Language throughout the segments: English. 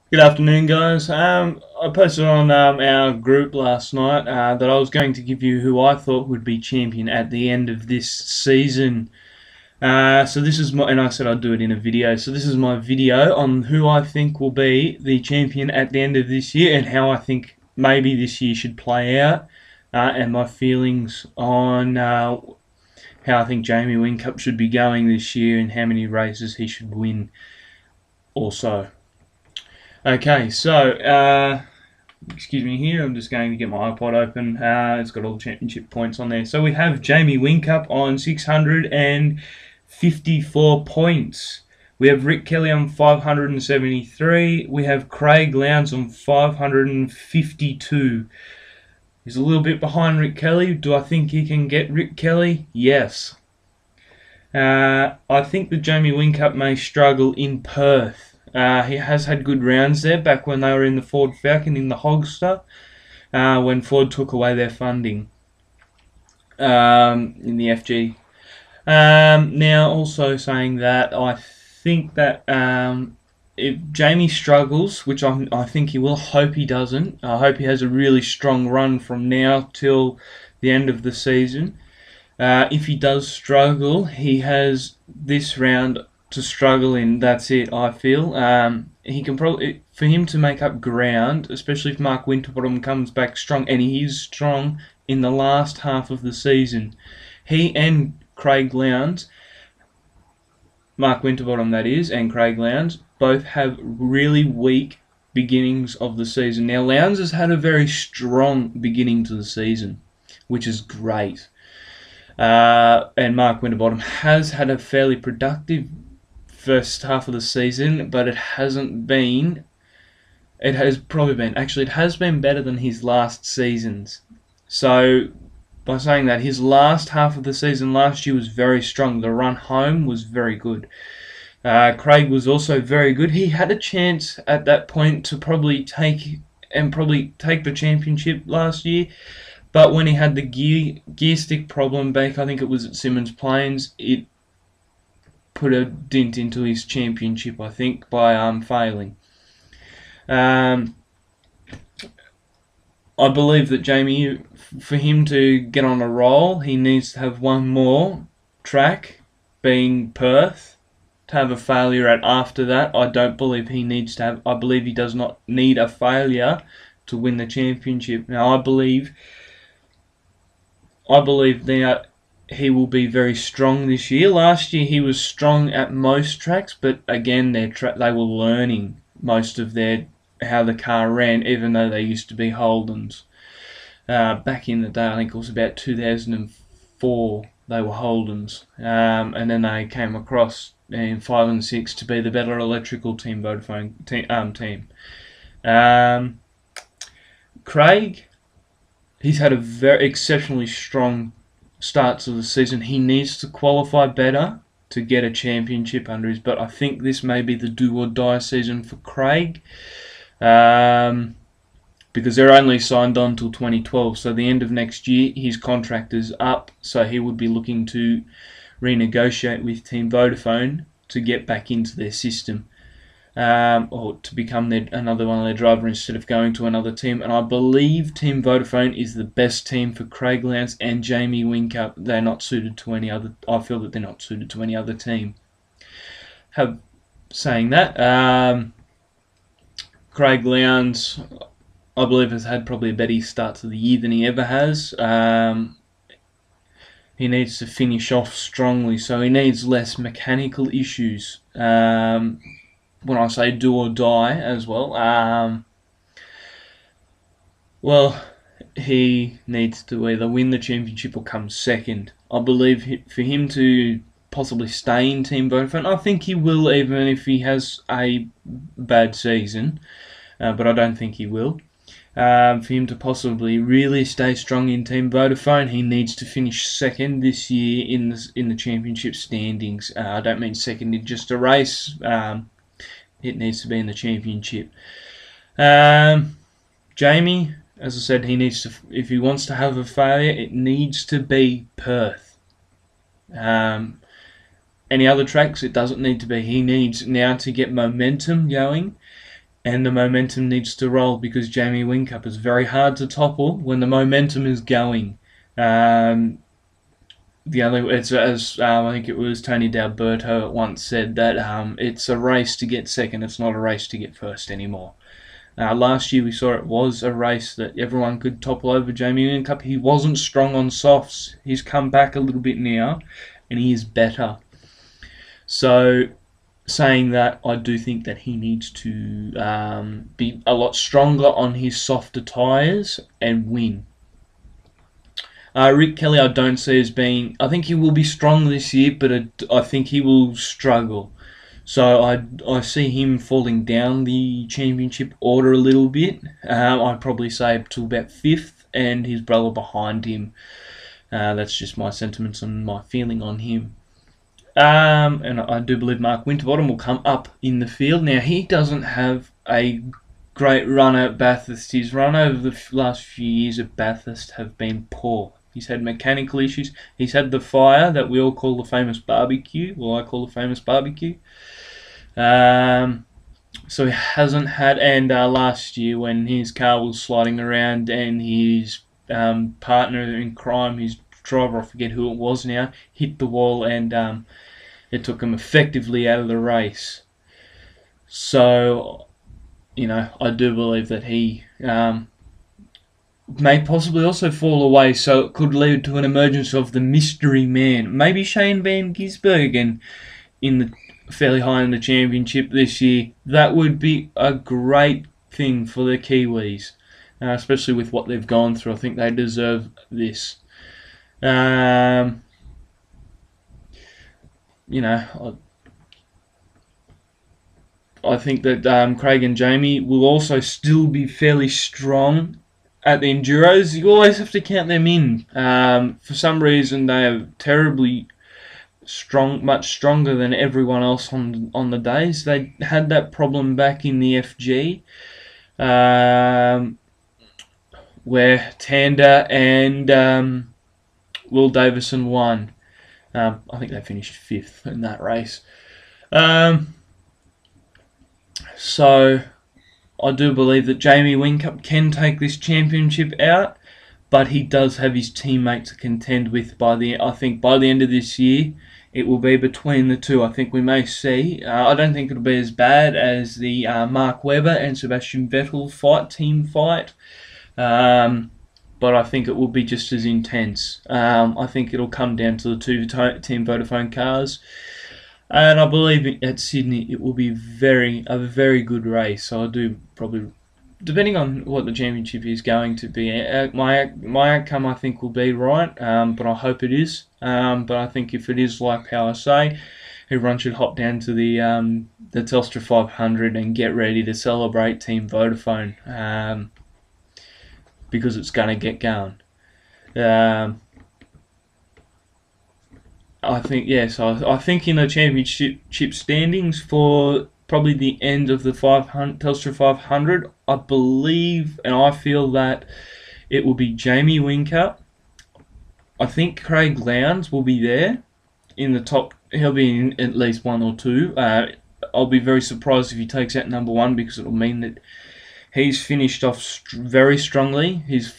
Good afternoon, guys. I posted on our group last night that I was going to give you who I thought would be champion at the end of this season. So this is my, and I said I'd do it in a video. So this is my video on who I think will be the champion at the end of this year and how I think maybe this year should play out, and my feelings on how I think Jamie Whincup should be going this year and how many races he should win also. Okay, so excuse me here, I'm just going to get my iPod open. It's got all the championship points on there. So we have Jamie Whincup on 654 points. We have Rick Kelly on 573. We have Craig Lowndes on 552. He's a little bit behind Rick Kelly. Do I think he can get Rick Kelly? Yes. I think that Jamie Whincup may struggle in Perth. He has had good rounds there back when they were in the Ford Falcon in the Hogster, when Ford took away their funding in the FG. Now, also saying that, I think that if Jamie struggles, which I think he will, hope he doesn't. I hope he has a really strong run from now till the end of the season. If he does struggle, he has this round to struggle in. That's it, I feel. He can probably, for him to make up ground, especially if Mark Winterbottom comes back strong, and he is strong in the last half of the season. He and Craig Lowndes, Mark Winterbottom that is, and Craig Lowndes, both have really weak beginnings of the season. Now, Lowndes has had a very strong beginning to the season, which is great. And Mark Winterbottom has had a fairly productive first half of the season, but it has been better than his last seasons. So by saying that, his last half of the season last year was very strong. The run home was very good. Craig was also very good. He had a chance at that point to probably take the championship last year, but when he had the gear stick problem back, I think it was at Symmons Plains, it put a dent into his championship, I think, by failing. I believe that Jamie, for him to get on a roll, he needs to have one more track, being Perth, to have a failure at after that. I don't believe he needs to have. I believe he does not need a failure to win the championship. Now, I believe that he will be very strong this year. Last year he was strong at most tracks, but again they were learning most of how the car ran, even though they used to be Holdens. Back in the day, I think it was about 2004, they were Holdens, and then they came across in 5 and 6 to be the better electrical team, Vodafone team. Craig, he's had a very exceptionally strong start to the season. He needs to qualify better to get a championship under his belt. I think this may be the do or die season for Craig, because they're only signed on till 2012, so the end of next year his contract is up, so he would be looking to renegotiate with Team Vodafone to get back into their system, or to become another one of their driver instead of going to another team. And I believe Team Vodafone is the best team for Craig Lowndes and Jamie Whincup. They're not suited to any other. I feel that they're not suited to any other team. Saying that, Craig Lowndes, I believe, has had probably a better start to the year than he ever has. He needs to finish off strongly, so he needs less mechanical issues. When I say do or die as well, well, he needs to either win the championship or come second. I believe for him to possibly stay in Team Vodafone, I think he will, even if he has a bad season, but I don't think he will. For him to possibly really stay strong in Team Vodafone, he needs to finish second this year in the championship standings. I don't mean second in just a race. It needs to be in the championship. Jamie, as I said, he needs to, if he wants to have a failure, it needs to be Perth. Any other tracks, it doesn't need to be. He needs now to get momentum going and the momentum needs to roll, because Jamie Whincup is very hard to topple when the momentum is going. It's as I think it was Tony D'Alberto once said that it's a race to get second. It's not a race to get first anymore. Last year we saw it was a race that everyone could topple over Jamie Whincup. He wasn't strong on softs. He's come back a little bit now, and he is better. So, saying that, I do think that he needs to be a lot stronger on his softer tyres and win. Rick Kelly I don't see as being... I think he will be strong this year, but I think he will struggle. So I see him falling down the championship order a little bit. I'd probably say up to about 5th, and his brother behind him. That's just my sentiments and my feeling on him. And I do believe Mark Winterbottom will come up in the field. Now, he doesn't have a great run at Bathurst. His run over the last few years at Bathurst have been poor. He's had mechanical issues. He's had the fire that we all call the famous barbecue. Well, I call the famous barbecue. So he hasn't had... And last year when his car was sliding around and his partner in crime, his driver, I forget who it was now, hit the wall, and it took him effectively out of the race. So, I do believe that he may possibly also fall away, so it could lead to an emergence of the mystery man. Maybe Shane Van Gisbergen fairly high in the championship this year. That would be a great thing for the Kiwis, especially with what they've gone through. I think they deserve this. I think that Craig and Jamie will also still be fairly strong at the Enduros. You always have to count them in. For some reason, they are terribly strong, much stronger than everyone else on the days. They had that problem back in the FG, where Tander and Will Davison won. I think they finished 5th in that race. So I do believe that Jamie Whincup can take this championship out, but he does have his teammate to contend with. I think by the end of this year, it will be between the two. I think we may see. I don't think it'll be as bad as the Mark Webber and Sebastian Vettel team fight. But I think it will be just as intense. I think it'll come down to the two Team Vodafone cars. And I believe at Sydney it will be a very good race. So I do probably, depending on what the championship is going to be, my outcome I think will be right. But I hope it is. But I think if it is like how I say, everyone should hop down to the Telstra 500 and get ready to celebrate Team Vodafone. Because it's going to get going. I think, yes, I think in the championship standings for probably the end of the Telstra 500, I believe and I feel that it will be Jamie Whincup. I think Craig Lowndes will be there in the top. He'll be in at least 1 or 2. I'll be very surprised if he takes out number 1, because it'll mean that he's finished off very strongly. He's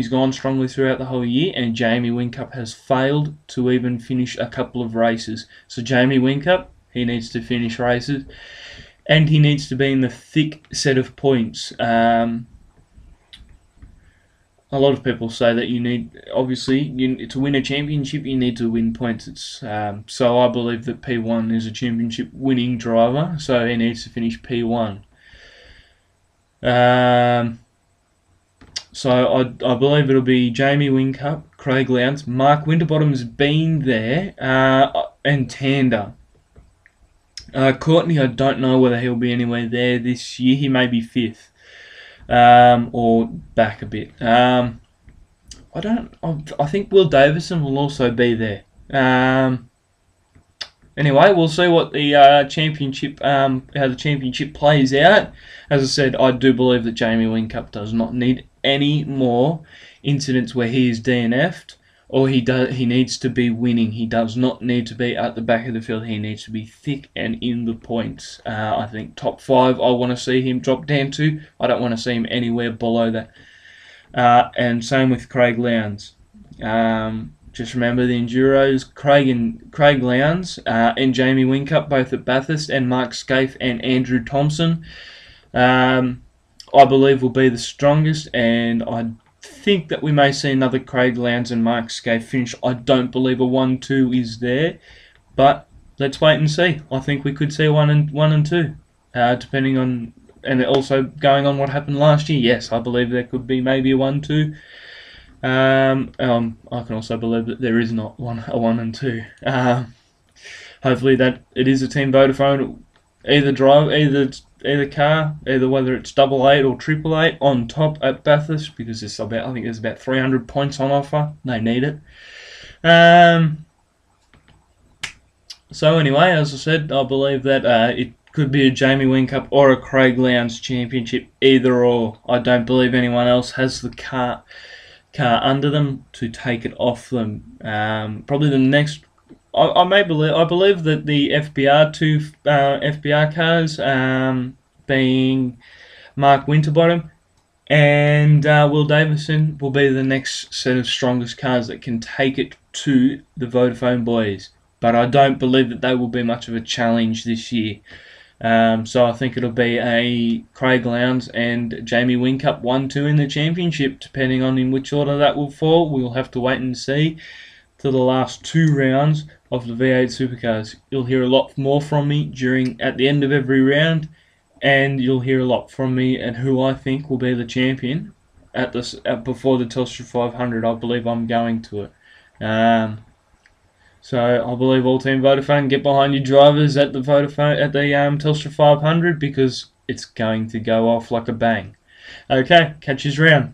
gone strongly throughout the whole year, and Jamie Whincup has failed to even finish a couple of races. So Jamie Whincup, he needs to finish races, and he needs to be in the thick set of points. A lot of people say that you need, obviously, to win a championship, you need to win points. So I believe that P1 is a championship winning driver, so he needs to finish P1. So I believe it'll be Jamie Whincup, Craig Lowndes, Mark Winterbottom's been there, and Tander. Courtney, I don't know whether he'll be anywhere there this year. He may be 5th, or back a bit. I think Will Davison will also be there. Anyway, we'll see what the championship, how the championship plays out. As I said, I do believe that Jamie Whincup does not need any more incidents where he is DNF'd. He needs to be winning. He does not need to be at the back of the field. He needs to be thick and in the points. I think top 5 I want to see him drop down to. I don't want to see him anywhere below that. And same with Craig Lowndes. Just remember the Enduros, Craig Lowndes and Jamie Whincup, both at Bathurst, and Mark Skaife and Andrew Thompson, I believe will be the strongest, and I think that we may see another Craig Lowndes and Mark Skaife finish. I don't believe a 1-2 is there, but let's wait and see. I think we could see 1 and 2, depending on, and also going on what happened last year. Yes, I believe there could be maybe a 1-2. I can also believe that there is not a 1 and 2. Hopefully that it is a Team Vodafone, either car, whether it's 88 or 888 on top at Bathurst, because I think there's about 300 points on offer. They need it. So anyway, as I said, I believe that it could be a Jamie Whincup or a Craig Lowndes championship, either or. I don't believe anyone else has the car under them to take it off them. Probably the next, I believe that the two FBR cars, being Mark Winterbottom and Will Davison, will be the next set of strongest cars that can take it to the Vodafone boys. But I don't believe that they will be much of a challenge this year. So I think it'll be a Craig Lowndes and Jamie Whincup 1-2 in the championship, depending on in which order that will fall. We'll have to wait and see to the last 2 rounds of the V8 Supercars. You'll hear a lot more from me at the end of every round, and you'll hear a lot from me and who I think will be the champion before the Telstra 500. I believe I'm going to it. So I believe all Team Vodafone, get behind your drivers at the Telstra 500, because it's going to go off like a bang. Okay, catch you round.